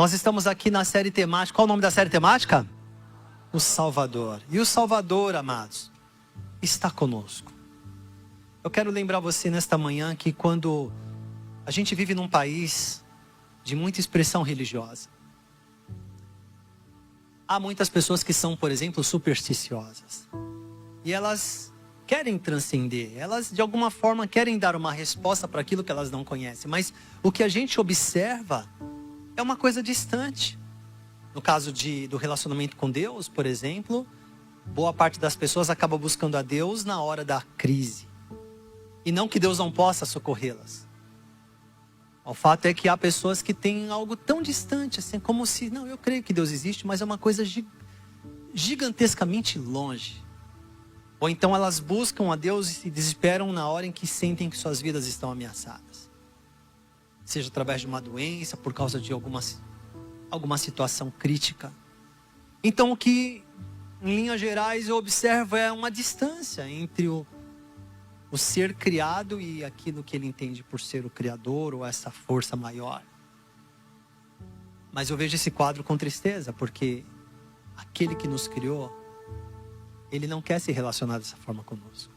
Nós estamos aqui na série temática. Qual o nome da série temática? O Salvador. E o Salvador, amados, está conosco. Eu quero lembrar você nesta manhã que quando a gente vive num país de muita expressão religiosa, há muitas pessoas que são, por exemplo, supersticiosas. E elas querem transcender. Elas, de alguma forma, querem dar uma resposta para aquilo que elas não conhecem. Mas o que a gente observa é uma coisa distante. No caso do relacionamento com Deus, por exemplo, boa parte das pessoas acaba buscando a Deus na hora da crise. E não que Deus não possa socorrê-las. O fato é que há pessoas que têm algo tão distante, assim, como se, não, eu creio que Deus existe, mas é uma coisa gigantescamente longe. Ou então elas buscam a Deus e se desesperam na hora em que sentem que suas vidas estão ameaçadas. Seja através de uma doença, por causa de alguma situação crítica. Então o que, em linhas gerais, eu observo é uma distância entre o ser criado e aquilo que ele entende por ser o Criador ou essa força maior. Mas eu vejo esse quadro com tristeza, porque aquele que nos criou, ele não quer se relacionar dessa forma conosco.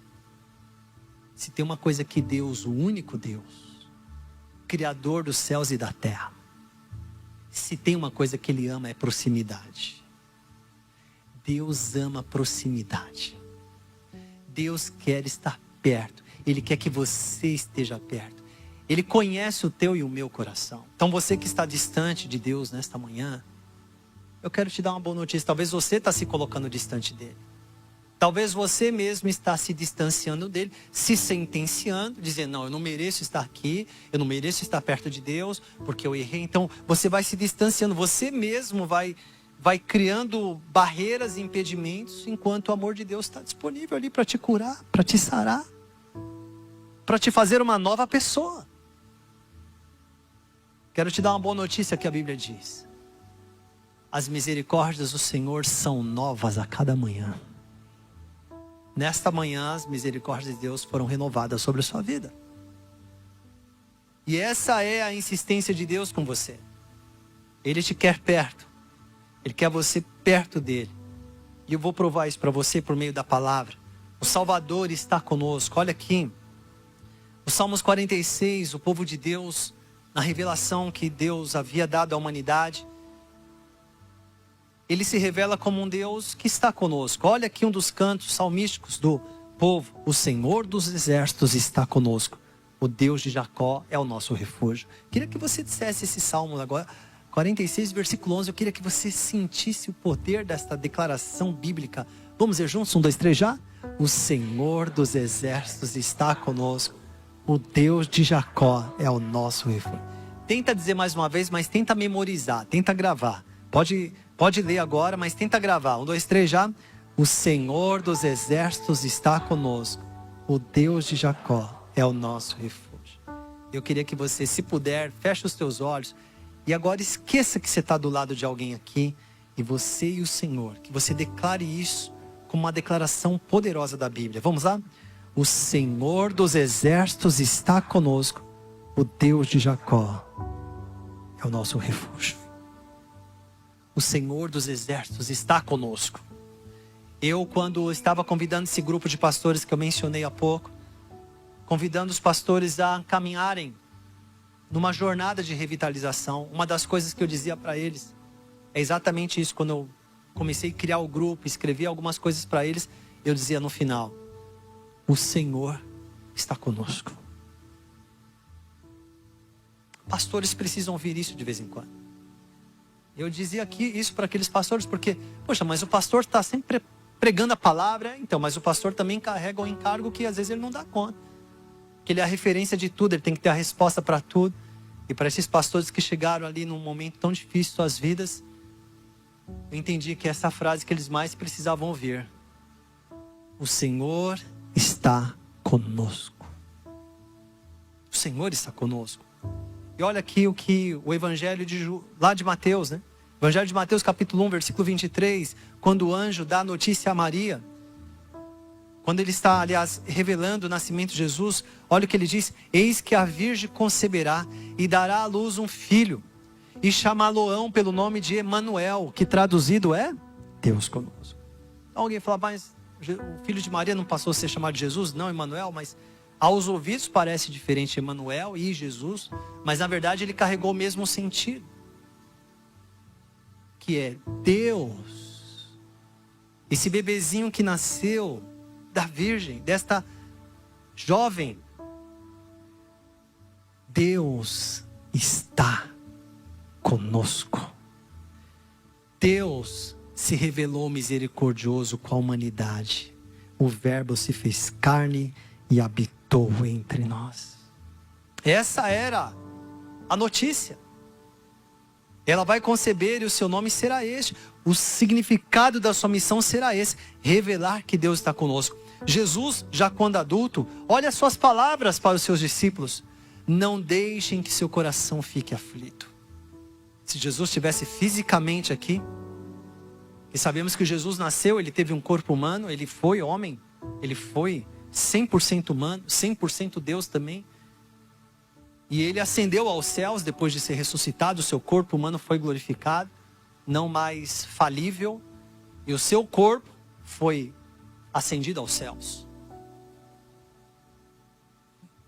Se tem uma coisa que Deus, o único Deus, Criador dos céus e da terra, se tem uma coisa que Ele ama é proximidade. Deus ama proximidade. Deus quer estar perto. Ele quer que você esteja perto. Ele conhece o teu e o meu coração. Então você que está distante de Deus nesta manhã, eu quero te dar uma boa notícia. Talvez você está se colocando distante dele. Talvez você mesmo está se distanciando dele, se sentenciando, dizendo, não, eu não mereço estar aqui, eu não mereço estar perto de Deus, porque eu errei. Então você vai se distanciando, você mesmo vai criando barreiras e impedimentos, enquanto o amor de Deus está disponível ali para te curar, para te sarar, para te fazer uma nova pessoa. Quero te dar uma boa notícia que a Bíblia diz. As misericórdias do Senhor são novas a cada manhã. Nesta manhã, as misericórdias de Deus foram renovadas sobre a sua vida. E essa é a insistência de Deus com você. Ele te quer perto. Ele quer você perto dele. E eu vou provar isso para você por meio da palavra. O Salvador está conosco. Olha aqui. O Salmos 46, o povo de Deus, na revelação que Deus havia dado à humanidade, ele se revela como um Deus que está conosco. Olha aqui um dos cantos salmísticos do povo. O Senhor dos exércitos está conosco. O Deus de Jacó é o nosso refúgio. Queria que você dissesse esse salmo agora, 46, versículo 11. Eu queria que você sentisse o poder desta declaração bíblica. Vamos ver juntos? 1, 2, 3 já? O Senhor dos exércitos está conosco. O Deus de Jacó é o nosso refúgio. Tenta dizer mais uma vez, mas tenta memorizar, tenta gravar. Pode ler agora, mas tenta gravar. 1, 2, 3 já. O Senhor dos exércitos está conosco. O Deus de Jacó é o nosso refúgio. Eu queria que você, se puder, feche os teus olhos. E agora esqueça que você está do lado de alguém aqui. E você e o Senhor. Que você declare isso como uma declaração poderosa da Bíblia. Vamos lá? O Senhor dos exércitos está conosco. O Deus de Jacó é o nosso refúgio. O Senhor dos exércitos está conosco. Eu, quando estava convidando esse grupo de pastores que eu mencionei há pouco, convidando os pastores a caminharem numa jornada de revitalização, uma das coisas que eu dizia para eles é exatamente isso. Quando eu comecei a criar o grupo, escrevi algumas coisas para eles, eu dizia no final: o Senhor está conosco. Pastores precisam ouvir isso de vez em quando. Eu dizia aqui isso para aqueles pastores, porque, poxa, mas o pastor está sempre pregando a palavra. Então, mas o pastor também carrega um encargo que às vezes ele não dá conta. Que ele é a referência de tudo, ele tem que ter a resposta para tudo. E para esses pastores que chegaram ali num momento tão difícil de suas vidas, eu entendi que essa frase que eles mais precisavam ouvir: o Senhor está conosco. O Senhor está conosco. E olha aqui o que o Evangelho lá de Mateus, né? Evangelho de Mateus capítulo 1, versículo 23. Quando o anjo dá a notícia a Maria, quando ele está, aliás, revelando o nascimento de Jesus, olha o que ele diz: eis que a virgem conceberá e dará à luz um filho, e chamá-lo-ão pelo nome de Emanuel, que traduzido é Deus conosco. Alguém fala, mas o filho de Maria não passou a ser chamado de Jesus? Não, Emanuel, mas aos ouvidos parece diferente Emanuel e Jesus, mas na verdade ele carregou o mesmo sentido, que é Deus. Esse bebezinho que nasceu da virgem, desta jovem, Deus está conosco. Deus se revelou misericordioso com a humanidade. O Verbo se fez carne e habitou entre nós. Essa era a notícia. Ela vai conceber e o seu nome será este. O significado da sua missão será esse: revelar que Deus está conosco. Jesus, já quando adulto, olha as suas palavras para os seus discípulos: não deixem que seu coração fique aflito. Se Jesus estivesse fisicamente aqui, e sabemos que Jesus nasceu, ele teve um corpo humano, ele foi homem, ele foi 100% humano, 100% Deus também. E ele ascendeu aos céus depois de ser ressuscitado, o seu corpo humano foi glorificado, não mais falível, e o seu corpo foi ascendido aos céus.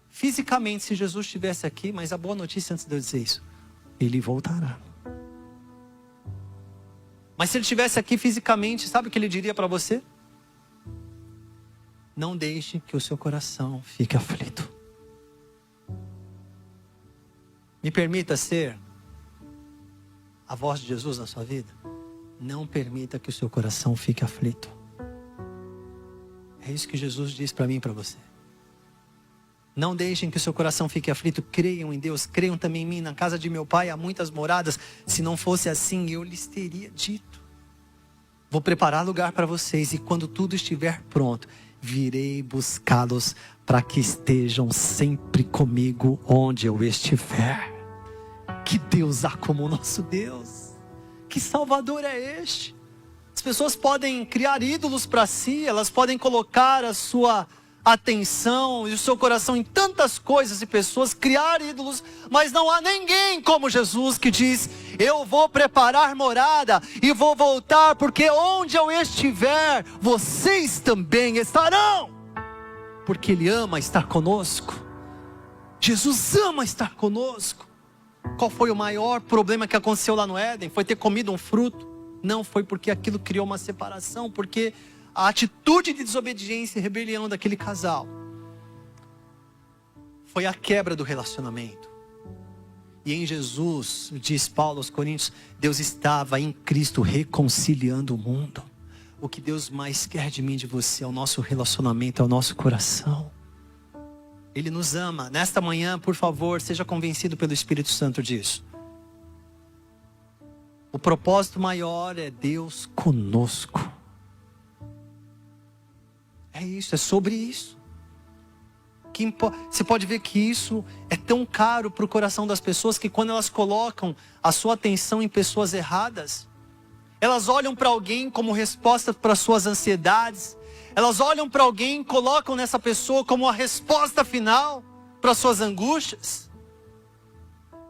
Fisicamente, se Jesus estivesse aqui, mas a boa notícia antes de eu dizer isso, ele voltará. Mas se ele estivesse aqui fisicamente, sabe o que ele diria para você? Não deixe que o seu coração fique aflito. Me permita ser a voz de Jesus na sua vida. Não permita que o seu coração fique aflito. É isso que Jesus diz para mim e para você. Não deixem que o seu coração fique aflito. Creiam em Deus, creiam também em mim. Na casa de meu pai há muitas moradas. Se não fosse assim, eu lhes teria dito. Vou preparar lugar para vocês, e quando tudo estiver pronto, virei buscá-los para que estejam sempre comigo onde eu estiver. Que Deus há como o nosso Deus? Que Salvador é este? As pessoas podem criar ídolos para si, elas podem colocar a sua atenção e o seu coração em tantas coisas e pessoas, criar ídolos, mas não há ninguém como Jesus, que diz: eu vou preparar morada e vou voltar, porque onde eu estiver, vocês também estarão. Porque Ele ama estar conosco. Jesus ama estar conosco. Qual foi o maior problema que aconteceu lá no Éden? Foi ter comido um fruto? Não, foi porque aquilo criou uma separação, porque a atitude de desobediência e rebelião daquele casal foi a quebra do relacionamento. E em Jesus, diz Paulo aos Coríntios, Deus estava em Cristo reconciliando o mundo. O que Deus mais quer de mim e de você é o nosso relacionamento, é o nosso coração. Ele nos ama. Nesta manhã, por favor, seja convencido pelo Espírito Santo disso. O propósito maior é Deus conosco. É isso, é sobre isso. Você pode ver que isso é tão caro para o coração das pessoas, que quando elas colocam a sua atenção em pessoas erradas, elas olham para alguém como resposta para suas ansiedades, elas olham para alguém e colocam nessa pessoa como a resposta final para suas angústias,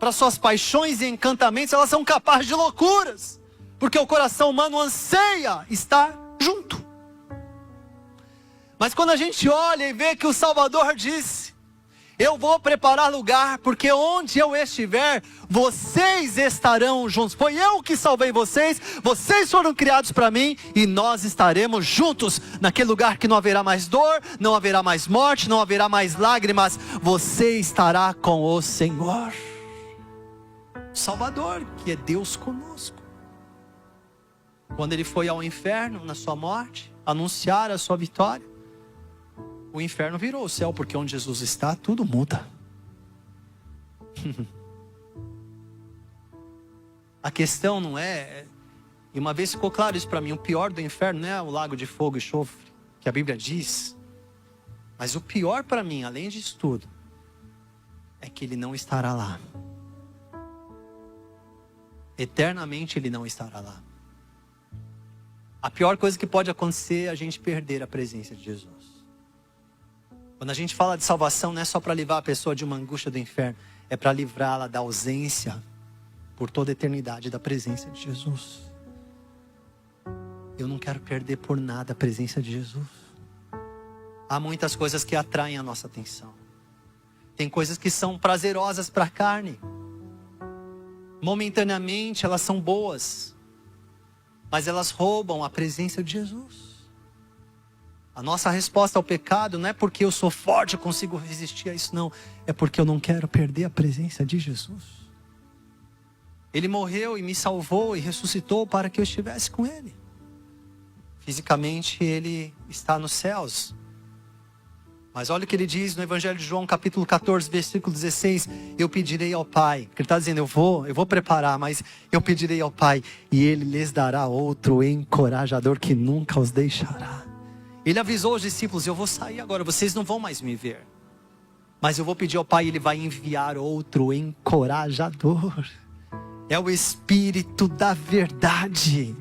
para suas paixões e encantamentos. Elas são capazes de loucuras, porque o coração humano anseia estar junto. Mas quando a gente olha e vê que o Salvador disse: eu vou preparar lugar, porque onde eu estiver, vocês estarão juntos. Foi eu que salvei vocês, vocês foram criados para mim, e nós estaremos juntos, naquele lugar que não haverá mais dor, não haverá mais morte, não haverá mais lágrimas. Você estará com o Senhor, o Salvador, que é Deus conosco. Quando ele foi ao inferno, na sua morte, anunciar a sua vitória, o inferno virou o céu, porque onde Jesus está, tudo muda. A questão não é, e uma vez ficou claro isso para mim, o pior do inferno não é o lago de fogo e enxofre, que a Bíblia diz. Mas o pior para mim, além disso tudo, é que ele não estará lá. Eternamente ele não estará lá. A pior coisa que pode acontecer é a gente perder a presença de Jesus. Quando a gente fala de salvação, não é só para livrar a pessoa de uma angústia do inferno, é para livrá-la da ausência por toda a eternidade da presença de Jesus. Eu não quero perder por nada a presença de Jesus. Há muitas coisas que atraem a nossa atenção. Tem coisas que são prazerosas para a carne. Momentaneamente elas são boas, mas elas roubam a presença de Jesus. A nossa resposta ao pecado não é porque eu sou forte, eu consigo resistir a isso, não. É porque eu não quero perder a presença de Jesus. Ele morreu e me salvou e ressuscitou para que eu estivesse com Ele. Fisicamente Ele está nos céus. Mas olha o que Ele diz no Evangelho de João, capítulo 14, versículo 16. Eu pedirei ao Pai. Ele está dizendo, eu vou preparar, mas eu pedirei ao Pai. E Ele lhes dará outro encorajador que nunca os deixará. Ele avisou os discípulos, eu vou sair agora, vocês não vão mais me ver. Mas eu vou pedir ao Pai, Ele vai enviar outro encorajador. É o Espírito da verdade.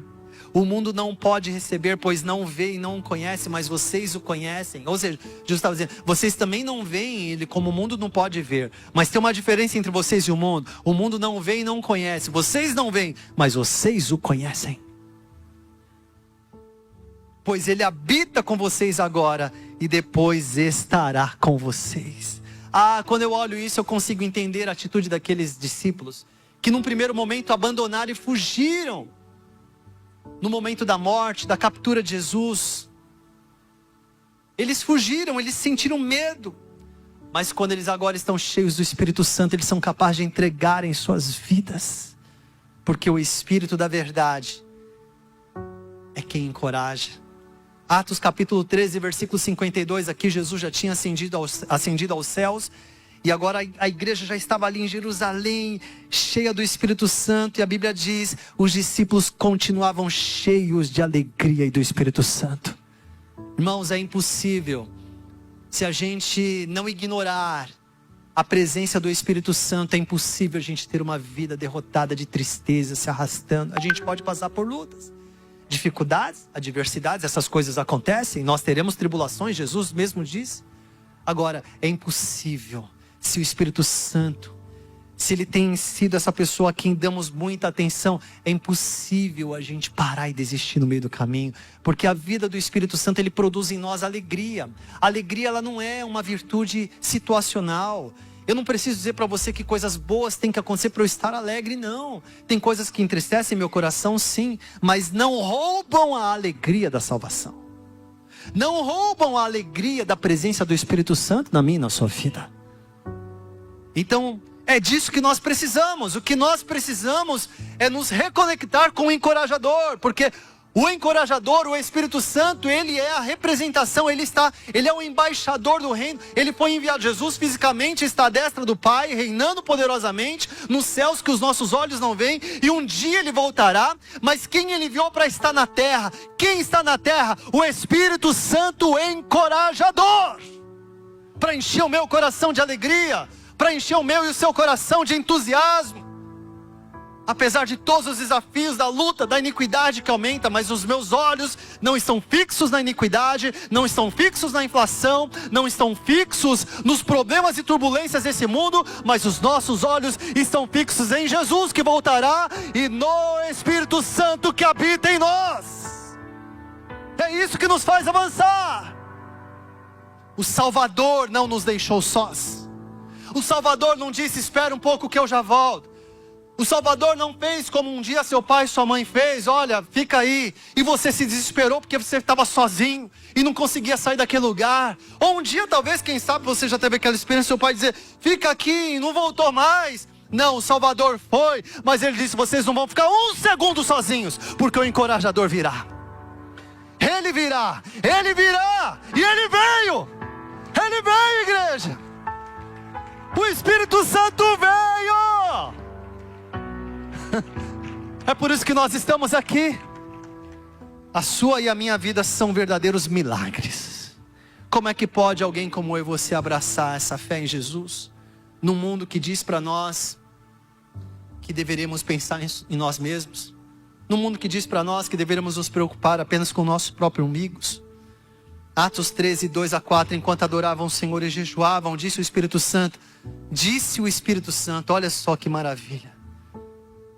O mundo não pode receber, pois não vê e não o conhece, mas vocês o conhecem. Ou seja, Jesus estava dizendo, vocês também não veem Ele como o mundo não pode ver. Mas tem uma diferença entre vocês e o mundo. O mundo não vê e não conhece. Vocês não veem, mas vocês o conhecem. Pois Ele habita com vocês agora e depois estará com vocês. Quando eu olho isso, eu consigo entender a atitude daqueles discípulos que num primeiro momento abandonaram e fugiram. No momento da morte, da captura de Jesus. Eles fugiram, eles sentiram medo. Mas quando eles agora estão cheios do Espírito Santo, eles são capazes de entregarem suas vidas. Porque o Espírito da verdade é quem encoraja. Atos capítulo 13, versículo 52, aqui Jesus já tinha ascendido aos céus, e agora a igreja já estava ali em Jerusalém, cheia do Espírito Santo, e a Bíblia diz, os discípulos continuavam cheios de alegria e do Espírito Santo. Irmãos, é impossível, se a gente não ignorar a presença do Espírito Santo, é impossível a gente ter uma vida derrotada de tristeza, se arrastando. A gente pode passar por lutas, dificuldades, adversidades, essas coisas acontecem, nós teremos tribulações, Jesus mesmo disse. Agora, é impossível, se o Espírito Santo, se Ele tem sido essa pessoa a quem damos muita atenção, é impossível a gente parar e desistir no meio do caminho, porque a vida do Espírito Santo, Ele produz em nós alegria. A alegria, ela não é uma virtude situacional. Eu não preciso dizer para você que coisas boas têm que acontecer para eu estar alegre, não. Tem coisas que entristecem meu coração, sim, mas não roubam a alegria da salvação. Não roubam a alegria da presença do Espírito Santo na minha e na sua vida. Então, é disso que nós precisamos. O que nós precisamos é nos reconectar com o encorajador, porque o encorajador, o Espírito Santo, Ele é a representação, Ele é o embaixador do reino. Ele foi enviado. Jesus fisicamente está à destra do Pai, reinando poderosamente nos céus que os nossos olhos não veem, e um dia Ele voltará. Mas quem Ele enviou para estar na terra? Quem está na terra? O Espírito Santo encorajador, para encher o meu coração de alegria, para encher o meu e o seu coração de entusiasmo. Apesar de todos os desafios da luta, da iniquidade que aumenta, mas os meus olhos não estão fixos na iniquidade, não estão fixos na inflação, não estão fixos nos problemas e turbulências desse mundo, mas os nossos olhos estão fixos em Jesus que voltará e no Espírito Santo que habita em nós. É isso que nos faz avançar. O Salvador não nos deixou sós. O Salvador não disse, espera um pouco que eu já volto. O Salvador não fez como um dia seu pai e sua mãe fez, olha, fica aí, e você se desesperou porque você estava sozinho e não conseguia sair daquele lugar. Ou um dia talvez, quem sabe, você já teve aquela experiência, seu pai dizer, fica aqui, e não voltou mais. Não, o Salvador foi, mas Ele disse, vocês não vão ficar um segundo sozinhos, porque o encorajador virá. Ele virá, Ele virá, e Ele veio, igreja. O Espírito Santo veio. É por isso que nós estamos aqui. A sua e a minha vida são verdadeiros milagres. Como é que pode alguém como eu e você abraçar essa fé em Jesus, num mundo que diz para nós que deveríamos pensar em nós mesmos, num mundo que diz para nós que deveríamos nos preocupar apenas com nossos próprios umbigos? Atos 13, 2-4, enquanto adoravam o Senhor e jejuavam, disse o Espírito Santo, olha só que maravilha,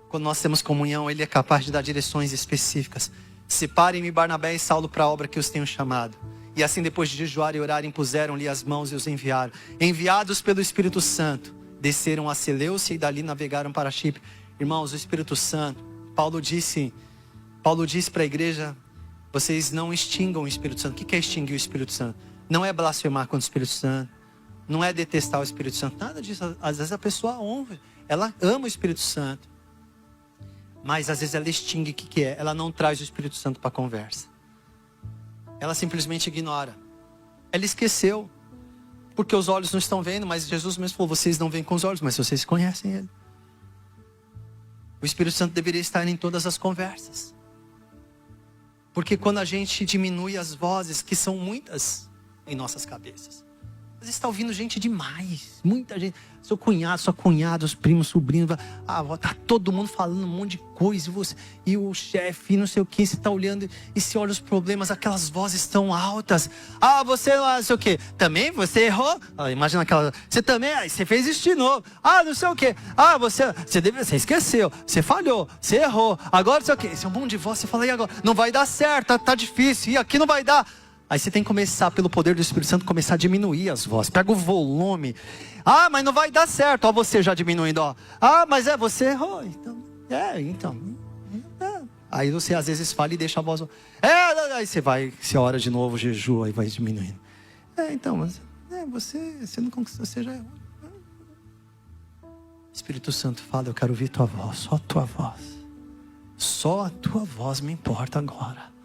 Quando nós temos comunhão, Ele é capaz de dar direções específicas. Separem-me Barnabé e Saulo para a obra que os tenho chamado. E assim, depois de jejuar e orar, impuseram-lhe as mãos e os enviaram. Enviados pelo Espírito Santo, desceram a Seleucia e dali navegaram para Chipre. Irmãos, o Espírito Santo, Paulo disse para a igreja: vocês não extingam o Espírito Santo. O que é extinguir o Espírito Santo? Não é blasfemar contra o Espírito Santo, não é detestar o Espírito Santo, nada disso. Às vezes a pessoa honra, ela ama o Espírito Santo, mas às vezes ela extingue. O que é? Ela não traz o Espírito Santo para a conversa, ela simplesmente ignora, ela esqueceu, porque os olhos não estão vendo, mas Jesus mesmo falou: vocês não veem com os olhos, mas vocês conhecem Ele. O Espírito Santo deveria estar em todas as conversas, porque quando a gente diminui as vozes, que são muitas em nossas cabeças, você está ouvindo gente demais, muita gente, seu cunhado, sua cunhada, os primos, sobrinhos, tá todo mundo falando um monte de coisa, e o chefe, não sei o que, você está olhando e se olha os problemas, aquelas vozes tão altas. Você lá, não sei o que, também você errou. Imagina aquela, você também, você fez isso de novo. Não sei o que, você esqueceu, você falhou, você errou, agora não sei o que. Esse é um monte de voz, você fala: e agora? Não vai dar certo, tá difícil, e aqui não vai dar. Aí você tem que começar, pelo poder do Espírito Santo, começar a diminuir as vozes. Pega o volume. Mas não vai dar certo. Você já diminuindo. Mas você errou. Então. Aí você às vezes fala e deixa a voz. Aí você ora de novo, jejua e vai diminuindo. Você não conquistou, você já errou. Espírito Santo fala: eu quero ouvir tua voz, só a tua voz. Só a tua voz me importa agora.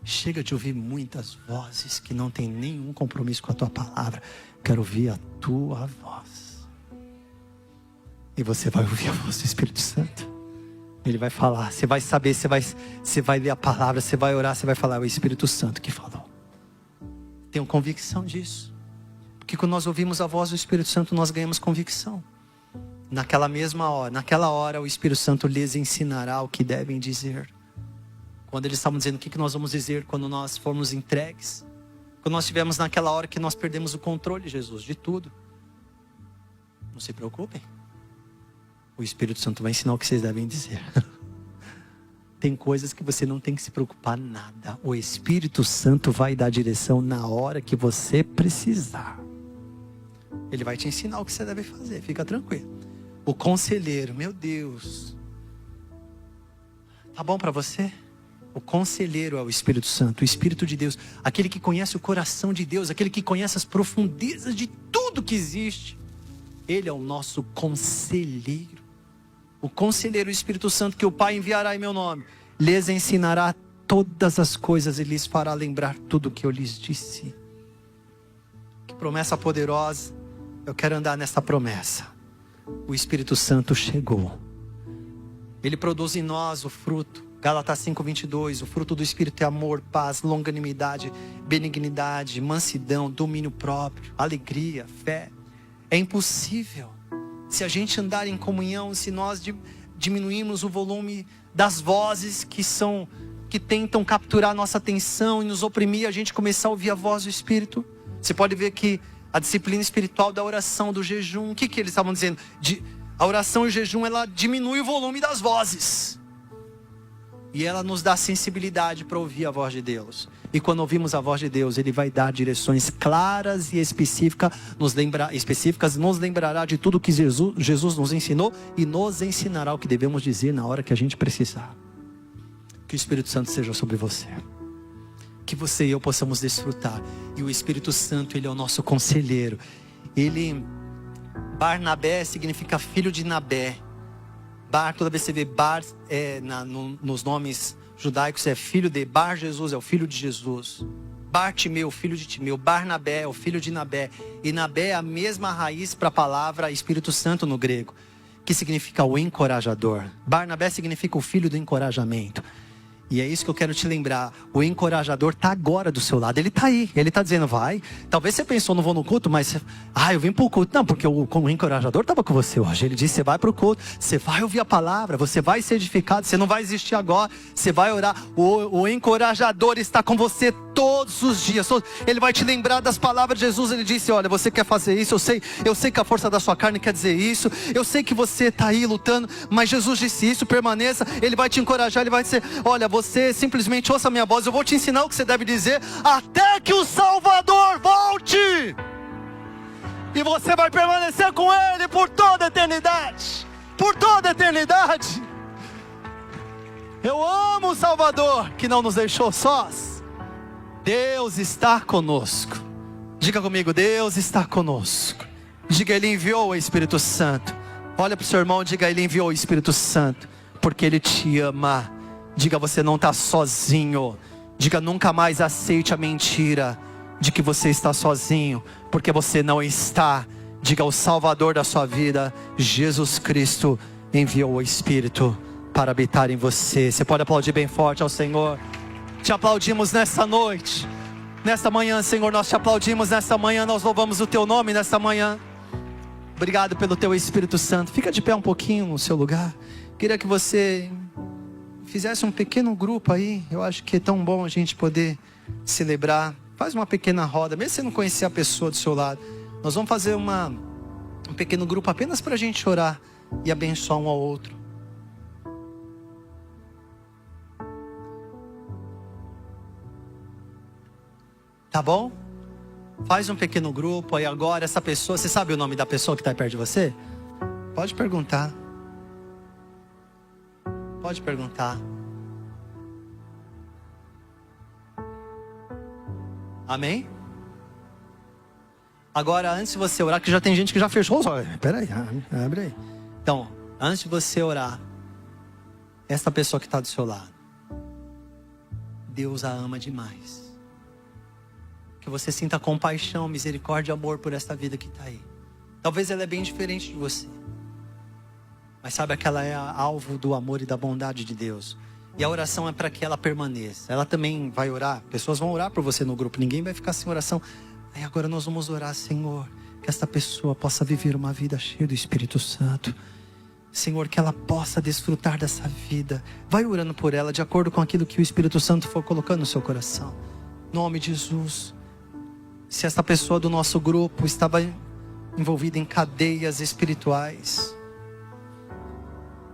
Chega de ouvir muitas vozes que não tem nenhum compromisso com a tua palavra. Quero ouvir a tua voz. E você vai ouvir a voz do Espírito Santo. Ele vai falar, você vai saber, você vai ler a palavra, você vai orar, você vai falar: é o Espírito Santo que falou. Tenho convicção disso. Porque quando nós ouvimos a voz do Espírito Santo, nós ganhamos convicção. Naquela hora o Espírito Santo lhes ensinará o que devem dizer. Quando eles estavam dizendo o que nós vamos dizer quando nós formos entregues, quando nós estivermos naquela hora que nós perdemos o controle, Jesus, de tudo, não se preocupem, o Espírito Santo vai ensinar o que vocês devem dizer. Tem coisas que você não tem que se preocupar nada. O Espírito Santo vai dar direção na hora que você precisar. Ele vai te ensinar o que você deve fazer, fica tranquilo. O conselheiro, meu Deus, tá bom para você? O conselheiro é o Espírito Santo, o Espírito de Deus, aquele que conhece o coração de Deus, aquele que conhece as profundezas de tudo que existe. Ele é o nosso conselheiro. O conselheiro, o Espírito Santo, que o Pai enviará em meu nome, lhes ensinará todas as coisas e lhes fará lembrar tudo o que eu lhes disse. Que promessa poderosa. Eu quero andar nessa promessa. O Espírito Santo chegou. Ele produz em nós o fruto. Gálatas 5:22, o fruto do Espírito é amor, paz, longanimidade, benignidade, mansidão, domínio próprio, alegria, fé. É impossível, se a gente andar em comunhão, se nós diminuirmos o volume das vozes que tentam capturar nossa atenção e nos oprimir, a gente começar a ouvir a voz do Espírito. Você pode ver que a disciplina espiritual da oração, do jejum, o que eles estavam dizendo? A oração e o jejum, ela diminui o volume das vozes. E ela nos dá sensibilidade para ouvir a voz de Deus. E quando ouvimos a voz de Deus, Ele vai dar direções claras e específicas, nos lembrará de tudo que Jesus nos ensinou e nos ensinará o que devemos dizer na hora que a gente precisar. Que o Espírito Santo seja sobre você. Que você e eu possamos desfrutar. E o Espírito Santo, Ele é o nosso conselheiro. Barnabé significa filho de Nabé. Toda vez que você vê Bar nos nomes judaicos, é filho de Bar Jesus, é o filho de Jesus. Bartimeu, filho de Timeu. Barnabé é o filho de Nabé. E Nabé é a mesma raiz para a palavra Espírito Santo no grego, que significa o encorajador. Barnabé significa o filho do encorajamento. E é isso que eu quero te lembrar. O encorajador está agora do seu lado. Ele está aí. Ele está dizendo: vai. Talvez você pensou: não vou no culto, mas eu vim para o culto. Não, porque o encorajador estava com você hoje. Ele disse: você vai para o culto, você vai ouvir a palavra, você vai ser edificado, você não vai existir agora, você vai orar. O encorajador está com você todos todos os dias. Ele vai te lembrar das palavras de Jesus. Ele disse: olha, você quer fazer isso, eu sei que a força da sua carne quer dizer isso, eu sei que você está aí lutando, mas Jesus disse isso, permaneça. Ele vai te encorajar, ele vai dizer: olha, você simplesmente ouça a minha voz, eu vou te ensinar o que você deve dizer, até que o Salvador volte, e você vai permanecer com Ele por toda a eternidade. Por toda a eternidade. Eu amo o Salvador, que não nos deixou sós. Deus está conosco. Diga comigo: Deus está conosco. Diga: Ele enviou o Espírito Santo. Olha para o seu irmão, diga: Ele enviou o Espírito Santo, porque Ele te ama. Diga: você não está sozinho. Diga: nunca mais aceite a mentira de que você está sozinho, porque você não está. Diga: o Salvador da sua vida, Jesus Cristo, enviou o Espírito para habitar em você. Você pode aplaudir bem forte ao Senhor. Te aplaudimos nesta noite, nesta manhã, Senhor. Nós te aplaudimos nesta manhã. Nós louvamos o teu nome nesta manhã. Obrigado pelo teu Espírito Santo. Fica de pé um pouquinho no seu lugar. Queria que você fizesse um pequeno grupo aí. Eu acho que é tão bom a gente poder celebrar. Faz uma pequena roda, mesmo se você não conhecer a pessoa do seu lado. Nós vamos fazer um pequeno grupo apenas para a gente orar e abençoar um ao outro. Tá bom? Faz um pequeno grupo aí agora. Essa pessoa, você sabe o nome da pessoa que está perto de você? Pode perguntar. Pode perguntar. Amém? Agora, antes de você orar, que já tem gente que já fechou os olhos. Espera aí, abre aí. Então, antes de você orar, essa pessoa que está do seu lado, Deus a ama demais. Que você sinta compaixão, misericórdia e amor por esta vida que está aí. Talvez ela é bem diferente de você, mas saiba que ela é alvo do amor e da bondade de Deus. E a oração é para que ela permaneça. Ela também vai orar. Pessoas vão orar por você no grupo. Ninguém vai ficar sem oração. Aí agora nós vamos orar, Senhor, que esta pessoa possa viver uma vida cheia do Espírito Santo. Senhor, que ela possa desfrutar dessa vida. Vai orando por ela de acordo com aquilo que o Espírito Santo for colocando no seu coração. Em nome de Jesus. Se esta pessoa do nosso grupo estava envolvida em cadeias espirituais,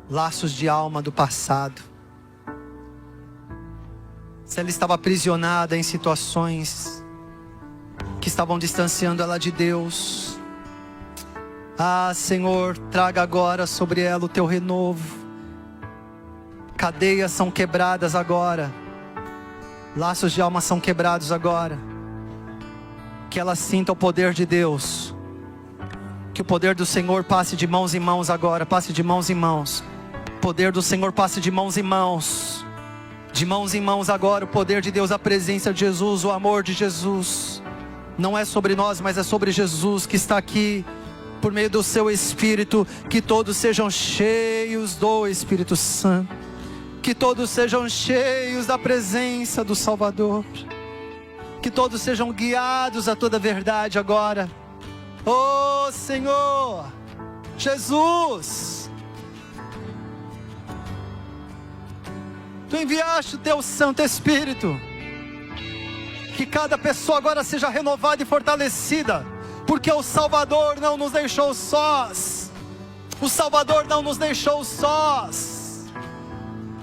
laços de alma do passado, se ela estava aprisionada em situações que estavam distanciando ela de Deus, Senhor, traga agora sobre ela o teu renovo. Cadeias são quebradas agora, laços de alma são quebrados agora. Que ela sinta o poder de Deus. Que o poder do Senhor passe de mãos em mãos agora. Passe de mãos em mãos. O poder do Senhor passe de mãos em mãos. De mãos em mãos agora. O poder de Deus, a presença de Jesus, o amor de Jesus. Não é sobre nós, mas é sobre Jesus que está aqui. Por meio do seu Espírito. Que todos sejam cheios do Espírito Santo. Que todos sejam cheios da presença do Salvador. Que todos sejam guiados a toda a verdade agora. Oh Senhor, Jesus, Tu enviaste o Teu Santo Espírito. Que cada pessoa agora seja renovada e fortalecida. Porque o Salvador não nos deixou sós. O Salvador não nos deixou sós.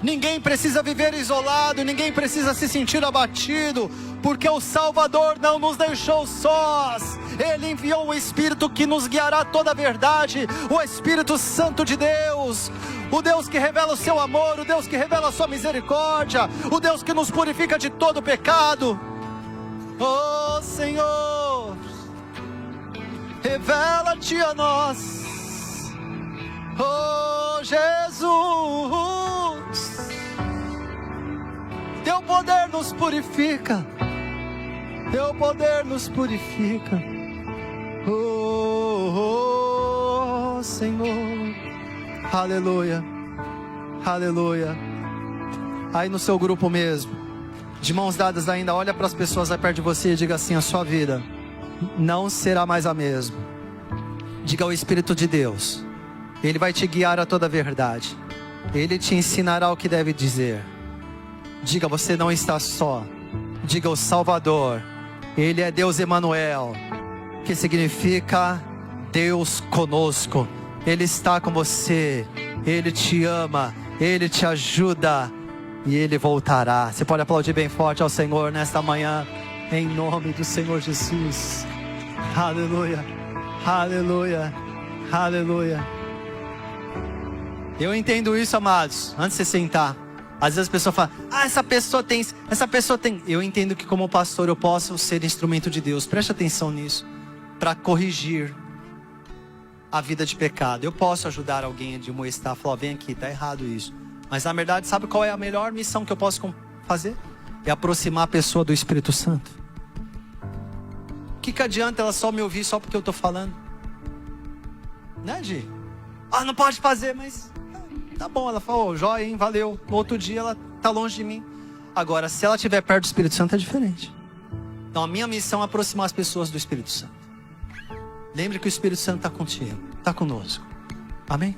Ninguém precisa viver isolado, ninguém precisa se sentir abatido, porque o Salvador não nos deixou sós. Ele enviou o Espírito que nos guiará a toda a verdade, o Espírito Santo de Deus, o Deus que revela o seu amor, o Deus que revela a sua misericórdia, o Deus que nos purifica de todo pecado. Oh Senhor, revela-te a nós. Oh Jesus, Teu poder nos purifica. Teu poder nos purifica. Oh, oh Senhor. Aleluia. Aleluia. Aí no seu grupo mesmo, de mãos dadas ainda, olha para as pessoas aí perto de você e diga assim: a sua vida não será mais a mesma. Diga ao Espírito de Deus, Ele vai te guiar a toda a verdade. Ele te ensinará o que deve dizer. Diga: você não está só. Diga o Salvador. Ele é Deus Emanuel, que significa Deus conosco. Ele está com você, Ele te ama, Ele te ajuda e Ele voltará. Você pode aplaudir bem forte ao Senhor nesta manhã, em nome do Senhor Jesus. Aleluia, aleluia, aleluia. Eu entendo isso, amados. Antes de você sentar, às vezes a pessoa fala: essa pessoa tem. Eu entendo que como pastor eu posso ser instrumento de Deus. Preste atenção nisso. Para corrigir a vida de pecado. Eu posso ajudar alguém a admoestar, falar: vem aqui, tá errado isso. Mas na verdade, sabe qual é a melhor missão que eu posso fazer? É aproximar a pessoa do Espírito Santo. O que adianta ela só me ouvir só porque eu tô falando? Né, Gi? Não pode fazer, mas tá bom. Ela falou: joia, hein, valeu. No outro dia ela tá longe de mim. Agora, se ela estiver perto do Espírito Santo, é diferente. Então a minha missão é aproximar as pessoas do Espírito Santo. Lembre que o Espírito Santo está contigo, está conosco. Amém?